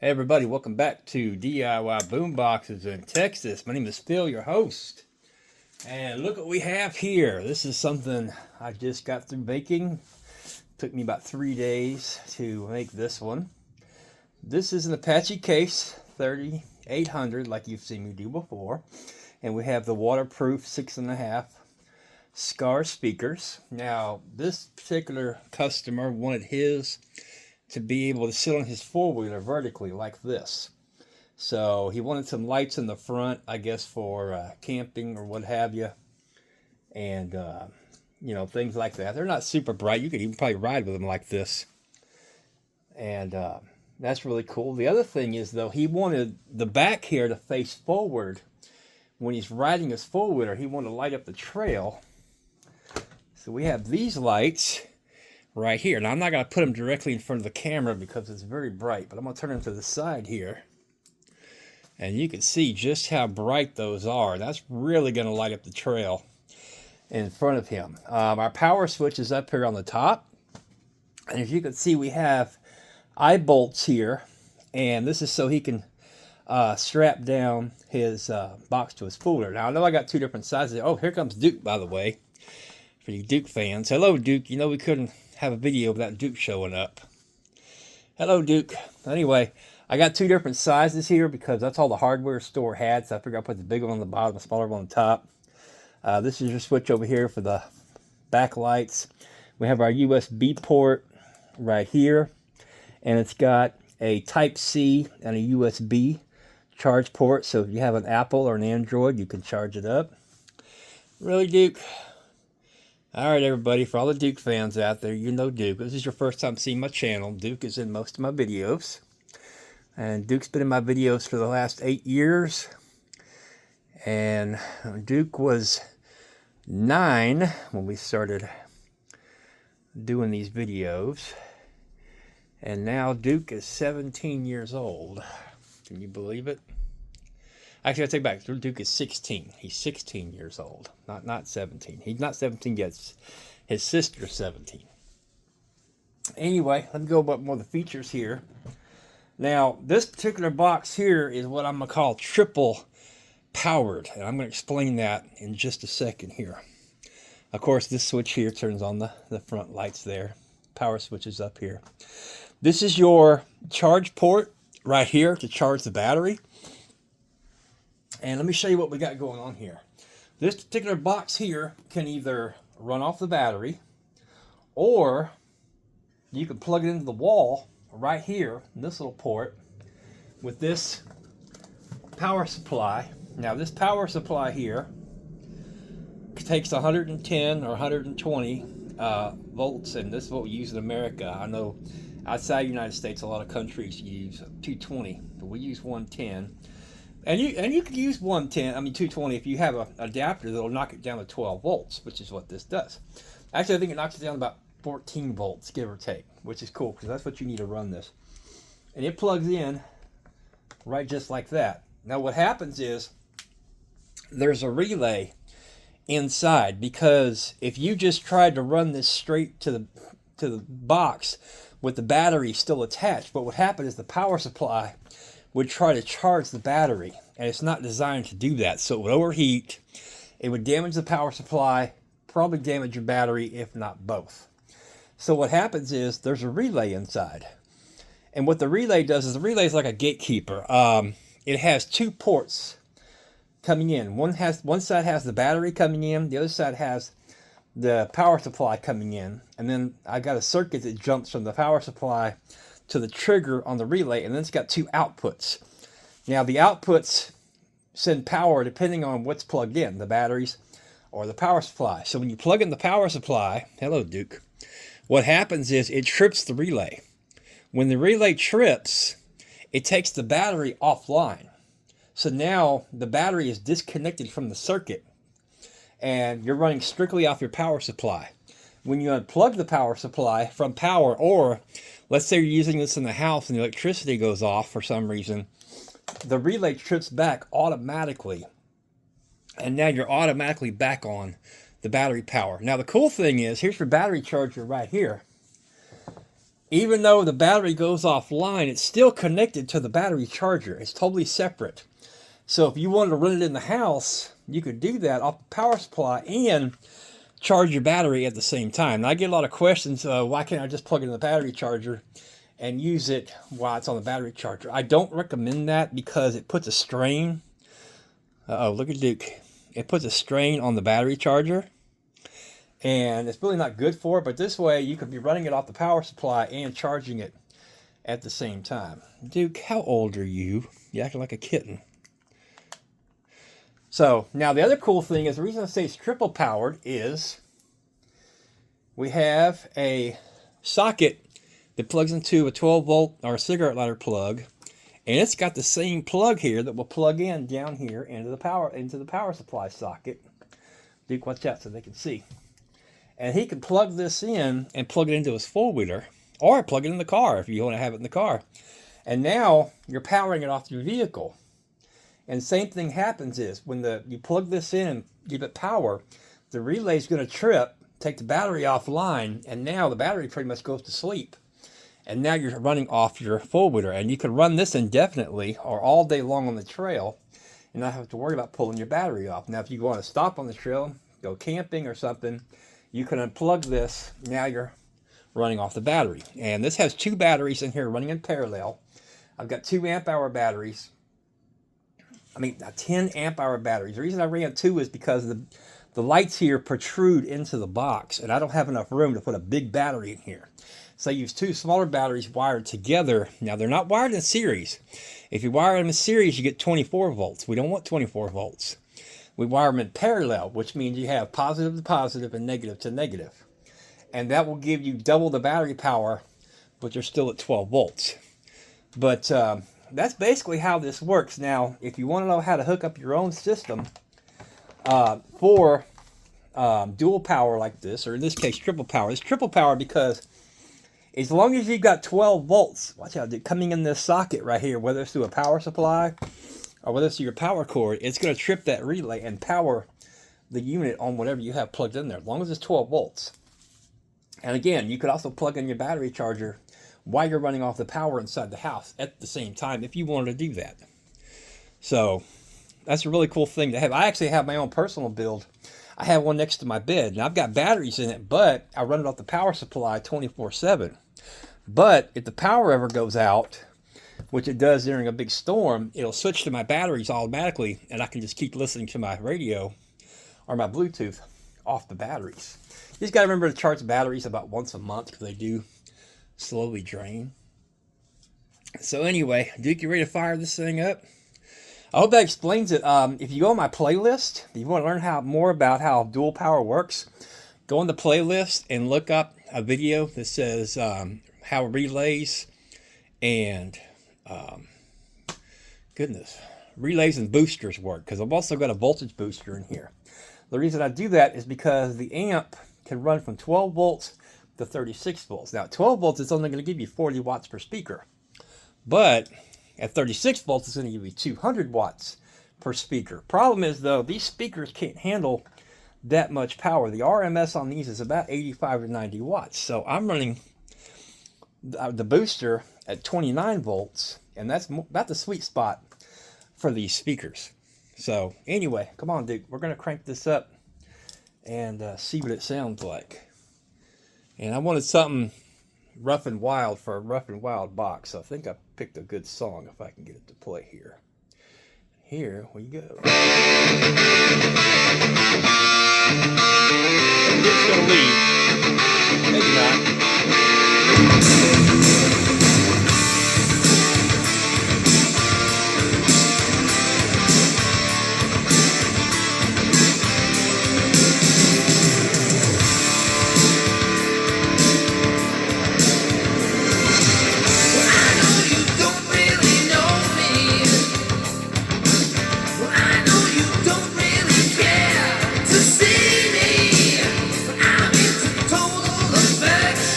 Hey everybody, welcome back to DIY Boomboxes in Texas. My name is Phil, your host. And look what we have here. This is something I just got through baking. Took me about 3 days to make this one. This is an Apache Case 3800 like you've seen me do before. And we have the waterproof 6.5 Scar speakers. Now, this particular customer wanted his to be able to sit on his four-wheeler vertically like this. So he wanted some lights in the front, I guess for camping or what have you, and things like that. They're not super bright. You could even probably ride with them like this, and that's really cool. The other thing is, though, he wanted the back here to face forward when he's riding his four-wheeler. He wanted to light up the trail. So we have these lights right here. Now, I'm not going to put them directly in front of the camera because it's very bright, but I'm going to turn them to the side here. And you can see just how bright those are. That's really going to light up the trail in front of him. Our power switch is up here on the top. And as you can see, we have eye bolts here. And this is so he can strap down his box to his cooler. Now, I know I got two different sizes. Oh, here comes Duke, by the way, for you Duke fans. Hello, Duke. You know we couldn't have a video without Duke showing up. Hello, Duke. Anyway, I got two different sizes here because that's all the hardware store had, so I figured I'd put the big one on the bottom, the smaller one on the top. This is your switch over here for the back lights. We have our USB port right here, and it's got a Type-C and a USB charge port, so if you have an Apple or an Android, you can charge it up. Really, Duke? Alright everybody, for all the Duke fans out there, you know Duke. This is your first time seeing my channel. Duke is in most of my videos. And Duke's been in my videos for the last 8 years. And Duke was 9 when we started doing these videos. And now Duke is 17 years old. Can you believe it? Actually, I take it back. Duke is 16. He's 16 years old, not 17. He's not 17 yet. His sister's 17. Anyway, let me go about more of the features here. Now, this particular box here is what I'm going to call triple powered. And I'm going to explain that in just a second here. Of course, this switch here turns on the front lights there. Power switch is up here. This is your charge port right here to charge the battery. And let me show you what we got going on here. This particular box here can either run off the battery, or you can plug it into the wall right here in this little port with this power supply. Now this power supply here takes 110 or 120 volts, and this is what we use in America. I know outside the United States a lot of countries use 220, but we use 110. And you could use 220 if you have an adapter that'll knock it down to 12 volts, which is what this does. Actually, I think it knocks it down to about 14 volts, give or take, which is cool because that's what you need to run this. And it plugs in right just like that. Now what happens is there's a relay inside, because if you just tried to run this straight to the box with the battery still attached, what would happen is the power supply would try to charge the battery, and it's not designed to do that. So it would overheat, it would damage the power supply, probably damage your battery, if not both. So what happens is there's a relay inside, and what the relay does is the relay is like a gatekeeper. It has two ports coming in. One side has the battery coming in, the other side has the power supply coming in, and then I got a circuit that jumps from the power supply to the trigger on the relay, and then it's got two outputs. Now the outputs send power depending on what's plugged in, the batteries or the power supply. So when you plug in the power supply, hello Duke, what happens is it trips the relay. When the relay trips, it takes the battery offline. So now the battery is disconnected from the circuit and you're running strictly off your power supply. When you unplug the power supply from power, or let's say you're using this in the house and the electricity goes off for some reason, the relay trips back automatically. And now you're automatically back on the battery power. Now the cool thing is, here's your battery charger right here. even though the battery goes offline, it's still connected to the battery charger. It's totally separate. So if you wanted to run it in the house, you could do that off the power supply and charge your battery at the same time. Now, I get a lot of questions, why can't I just plug it in the battery charger and use it while it's on the battery charger? I don't recommend that because it puts a strain. Uh-oh, look at Duke. It puts a strain on the battery charger, and it's really not good for it. But this way, you could be running it off the power supply and charging it at the same time. Duke, how old are you? You're acting like a kitten. So, now the other cool thing is, the reason I say it's triple powered is we have a socket that plugs into a 12 volt or a cigarette lighter plug, and it's got the same plug here that will plug in down here into the power supply socket. Duke, watch out so they can see. And he can plug this in and plug it into his four-wheeler, or plug it in the car if you want to have it in the car. And now you're powering it off your vehicle. And same thing happens is when you plug this in and give it power, the relay is going to trip, take the battery offline, and now the battery pretty much goes to sleep. And now you're running off your four-wheeler. And you can run this indefinitely or all day long on the trail and not have to worry about pulling your battery off. Now, if you want to stop on the trail, go camping or something, you can unplug this. Now you're running off the battery. And this has two batteries in here running in parallel. I've got 2 amp hour batteries. 10 amp hour batteries. The reason I ran 2 is because the lights here protrude into the box, and I don't have enough room to put a big battery in here. So I use 2 smaller batteries wired together. Now, they're not wired in series. If you wire them in series, you get 24 volts. We don't want 24 volts. We wire them in parallel, which means you have positive to positive and negative to negative. And that will give you double the battery power, but you're still at 12 volts. But that's basically how this works. Now, if you want to know how to hook up your own system for dual power like this, or in this case, triple power. It's triple power because as long as you've got 12 volts, watch out, coming in this socket right here, whether it's through a power supply or whether it's through your power cord, it's going to trip that relay and power the unit on whatever you have plugged in there, as long as it's 12 volts. And again, you could also plug in your battery charger while you're running off the power inside the house at the same time if you wanted to do that. So that's a really cool thing to have. I actually have my own personal build. I have one next to my bed, and I've got batteries in it, but I run it off the power supply 24/7. But if the power ever goes out, which it does during a big storm, it'll switch to my batteries automatically, and I can just keep listening to my radio or my Bluetooth off the batteries. You just got to remember to charge the batteries about once a month because they do slowly drain. So anyway, Duke, you ready to fire this thing up? I hope that explains it. If you go on my playlist, if you want to learn more about how dual power works, go on the playlist and look up a video that says how relays and relays and boosters work, because I've also got a voltage booster in here. The reason I do that is because the amp can run from 12 volts to 36 volts. Now, at 12 volts, it's only going to give you 40 watts per speaker. But at 36 volts, it's going to give you 200 watts per speaker. Problem is, though, these speakers can't handle that much power. The RMS on these is about 85 or 90 watts. So I'm running the booster at 29 volts, and that's about the sweet spot for these speakers. So anyway, come on, Duke. We're going to crank this up and see what it sounds like. And I wanted something rough and wild for a rough and wild box. So I think I picked a good song if I can get it to play here. Here we go. It's going to leave. Maybe not. See me, I'm into total affection.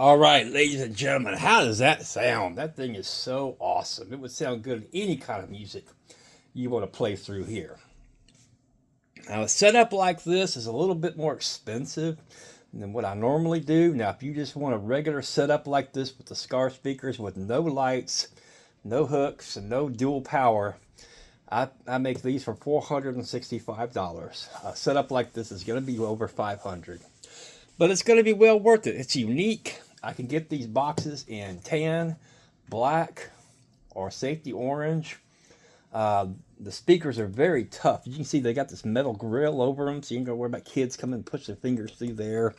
All right, ladies and gentlemen, how does that sound? That thing is so awesome. It would sound good in any kind of music you want to play through here. Now, a setup like this is a little bit more expensive than what I normally do. Now, if you just want a regular setup like this with the Scar speakers with no lights, no hooks, and no dual power, I make these for $465. A setup like this is going to be over $500. But it's going to be well worth it. It's unique. I can get these boxes in tan, black, or safety orange. The speakers are very tough. You can see they got this metal grill over them, so you ain't gonna worry about kids coming and push their fingers through there.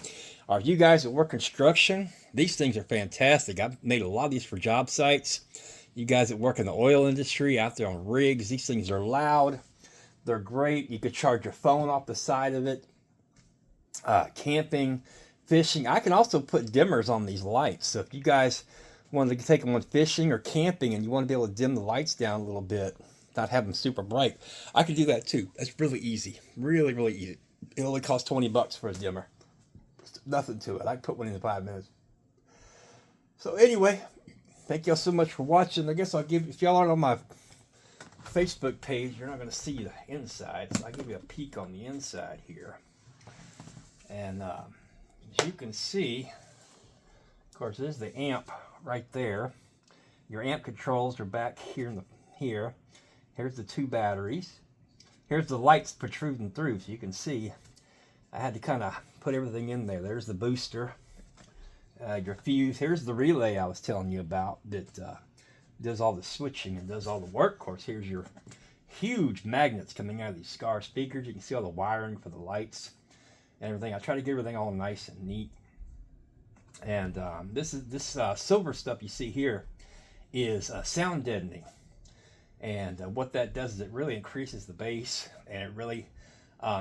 Or you guys that work construction, these things are fantastic. I've made a lot of these for job sites. You guys that work in the oil industry, out there on rigs, these things are loud. They're great. You could charge your phone off the side of it. Camping, fishing. I can also put dimmers on these lights. So if you guys wanted to take them on fishing or camping and you want to be able to dim the lights down a little bit, not have them super bright, I can do that too. That's really easy. Really, really easy. It only costs $20 for a dimmer. It's nothing to it. I can put one in 5 minutes. So anyway, thank y'all so much for watching. I guess I'll give, if y'all aren't on my Facebook page, you're not going to see the inside. So I'll give you a peek on the inside here. And as you can see, of course, there's the amp right there. Your amp controls are back here in here. Here's the 2 batteries. Here's the lights protruding through, so you can see I had to kind of put everything in there. There's the booster, your fuse. Here's the relay I was telling you about that does all the switching and does all the work. Of course, here's your huge magnets coming out of these Scar speakers. You can see all the wiring for the lights and everything. I try to get everything all nice and neat. And this silver stuff you see here is sound deadening. And what that does is it really increases the bass, and it really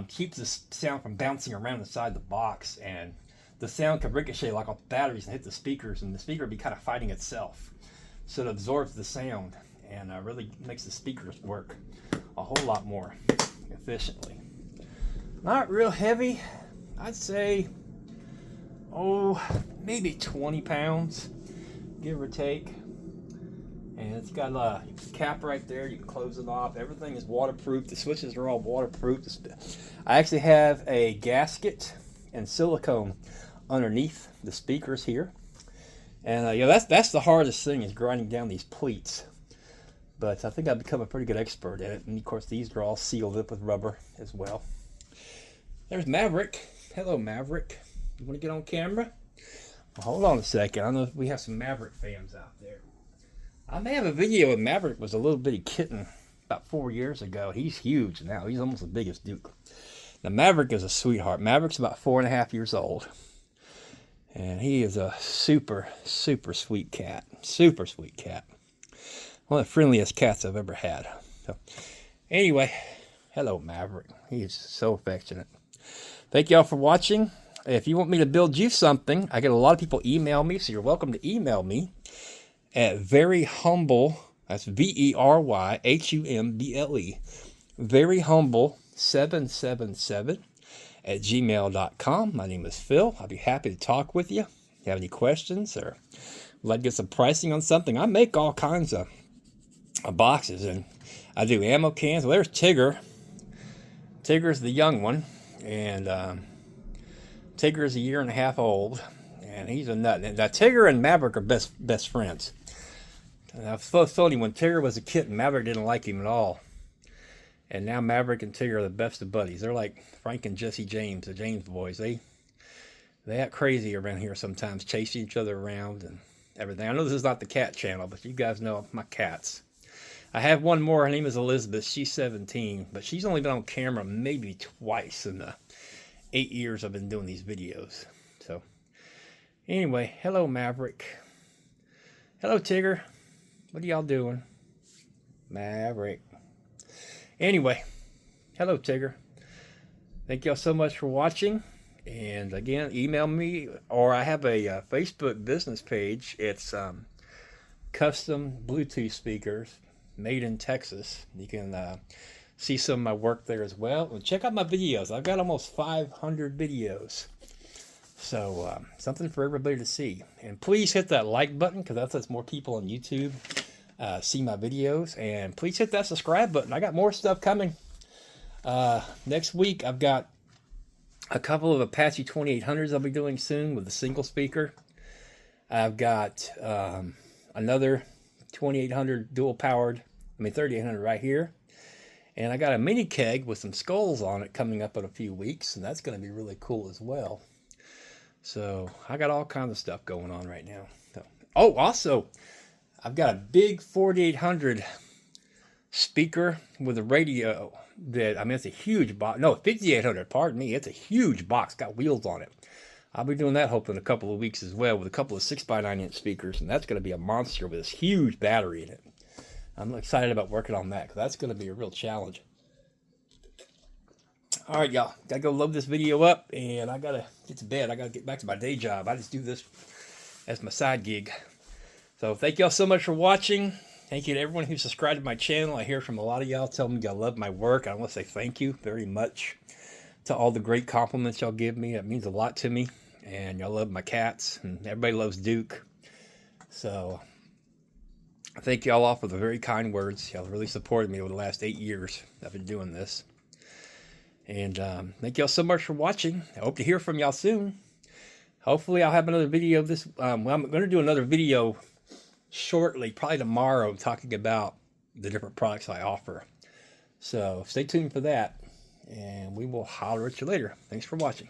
keeps the sound from bouncing around inside the box. And the sound can ricochet like off the batteries and hit the speakers, and the speaker will be kind of fighting itself. So it absorbs the sound and really makes the speakers work a whole lot more efficiently. Not real heavy. I'd say, maybe 20 pounds, give or take. And it's got a cap right there. You can close it off. Everything is waterproof. The switches are all waterproof. I actually have a gasket and silicone underneath the speakers here. And yeah, that's the hardest thing, is grinding down these pleats. But I think I've become a pretty good expert at it. And of course, these are all sealed up with rubber as well. There's Maverick. Hello, Maverick. You want to get on camera? Well, hold on a second. I know we have some Maverick fans out there. I may have a video when Maverick was a little bitty kitten about 4 years ago. He's huge now. He's almost as big as Duke. Now, Maverick is a sweetheart. Maverick's about 4.5 years old. And he is a super, super sweet cat. Super sweet cat. One of the friendliest cats I've ever had. So, anyway, hello, Maverick. He is so affectionate. Thank y'all for watching. If you want me to build you something, I get a lot of people email me, so you're welcome to email me at very humble, that's VERYHUMBLE, very humble 777 at gmail.com. My name is Phil. I'll be happy to talk with you. If you have any questions or would like to get some pricing on something, I make all kinds of boxes, and I do ammo cans. Well, there's Tigger. Tigger's the young one, and Tigger's 1.5 years old, and he's a nut. Now, Tigger and Maverick are best friends. I've told you, when Tigger was a kitten, Maverick didn't like him at all. And now Maverick and Tigger are the best of buddies. They're like Frank and Jesse James, the James boys. They act crazy around here sometimes, chasing each other around and everything. I know this is not the cat channel, but you guys know my cats. I have one more. Her name is Elizabeth. She's 17, but she's only been on camera maybe twice in the 8 years I've been doing these videos. So, anyway, hello, Maverick. Hello, Tigger. What are y'all doing? Maverick. Anyway, hello, Tigger. Thank y'all so much for watching. And again, email me, or I have a Facebook business page. It's custom Bluetooth speakers made in Texas. You can see some of my work there as well. And check out my videos. I've got almost 500 videos. So something for everybody to see. And please hit that like button, because that lets more people on YouTube see my videos. And please hit that subscribe button. I got more stuff coming. Next week, I've got a couple of Apache 2800s I'll be doing soon with a single speaker. I've got another 2800 dual powered, 3800 right here. And I got a mini keg with some skulls on it coming up in a few weeks, and that's going to be really cool as well. So I got all kinds of stuff going on right now. So, oh, also, I've got a big 4800 speaker with a radio that, it's a huge box. No, 5800, pardon me. It's a huge box, got wheels on it. I'll be doing that hopefully in a couple of weeks as well, with a couple of 6x9 inch speakers, and that's going to be a monster with this huge battery in it. I'm excited about working on that, because that's going to be a real challenge. All right, y'all. Got to go load this video up, and I got to get to bed. I got to get back to my day job. I just do this as my side gig. So thank y'all so much for watching. Thank you to everyone who subscribed to my channel. I hear from a lot of y'all telling me y'all love my work. I want to say thank you very much to all the great compliments y'all give me. It means a lot to me. And y'all love my cats, and everybody loves Duke. So thank y'all all for the very kind words. Y'all really supported me over the last 8 years I've been doing this. And thank y'all so much for watching. I hope to hear from y'all soon. Hopefully I'll have another video this. I'm going to do another video shortly, probably tomorrow, talking about the different products I offer. So stay tuned for that, and we will holler at you later. Thanks for watching.